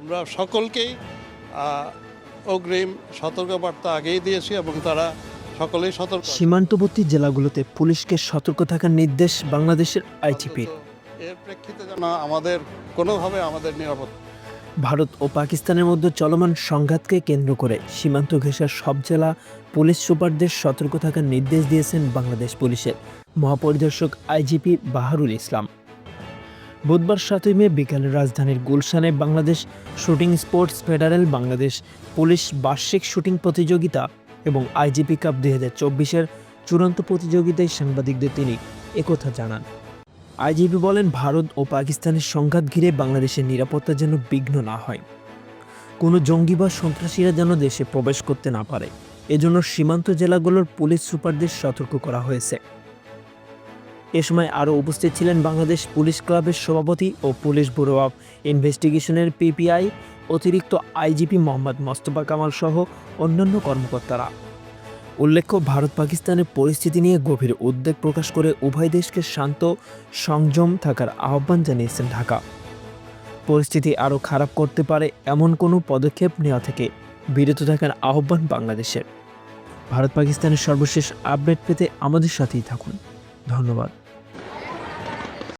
আমরা সকলকেই অগ্রিম সতর্কবার্তা আগেই দিয়েছি এবং তারা সকলেই সতর্ক। সীমান্তবর্তী জেলাগুলোতে পুলিশকে সতর্ক থাকার নির্দেশ বাংলাদেশের আইজিপির। এর প্রেক্ষিতে যেন আমাদের কোনোভাবে আমাদের নিরাপত্তা। ভারত ও পাকিস্তানের মধ্যে চলমান সংঘাতকে কেন্দ্র করে সীমান্ত ঘেঁষার সব জেলা পুলিশ সুপারদের সতর্ক থাকার নির্দেশ দিয়েছেন বাংলাদেশ পুলিশের মহাপরিদর্শক আইজিপি বাহারুল ইসলাম। বুধবার 7 মে বিকেলে রাজধানীর গুলশানে Bangladesh shooting sports federal Bangladesh police বার্ষিক শুটিং প্রতিযোগিতা এবং আইজিপি কাপ 2024-এর চূড়ান্ত প্রতিযোগিতায় সাংবাদিকদের তিনি একথা জানান। আইজিপি বলেন, ভারত ও পাকিস্তানের সংঘাত ঘিরে বাংলাদেশের নিরাপত্তা যেন বিঘ্ন না হয়, কোনো জঙ্গি বা সন্ত্রাসীরা যেন দেশে প্রবেশ করতে না পারে, এজন্য সীমান্ত জেলাগুলোর পুলিশ সুপারদের সতর্ক করা হয়েছে। এ সময় আরও উপস্থিত ছিলেন বাংলাদেশ পুলিশ ক্লাবের সভাপতি ও পুলিশ ব্যুরো অব ইনভেস্টিগেশনের পিপিআই অতিরিক্ত আইজিপি মোহাম্মদ মোস্তফা কামাল সহ অন্যান্য কর্মকর্তারা। উল্লেখ্য, ভারত পাকিস্তানের পরিস্থিতি নিয়ে গভীর উদ্বেগ প্রকাশ করে উভয় দেশকে শান্ত সংযম থাকার আহ্বান জানিয়েছেন ঢাকা। পরিস্থিতি আরও খারাপ করতে পারে এমন কোনো পদক্ষেপ নেওয়া থেকে বিরত থাকার আহ্বান বাংলাদেশের। ভারত পাকিস্তানের সর্বশেষ আপডেট পেতে আমাদের সাথেই থাকুন। ধন্যবাদ।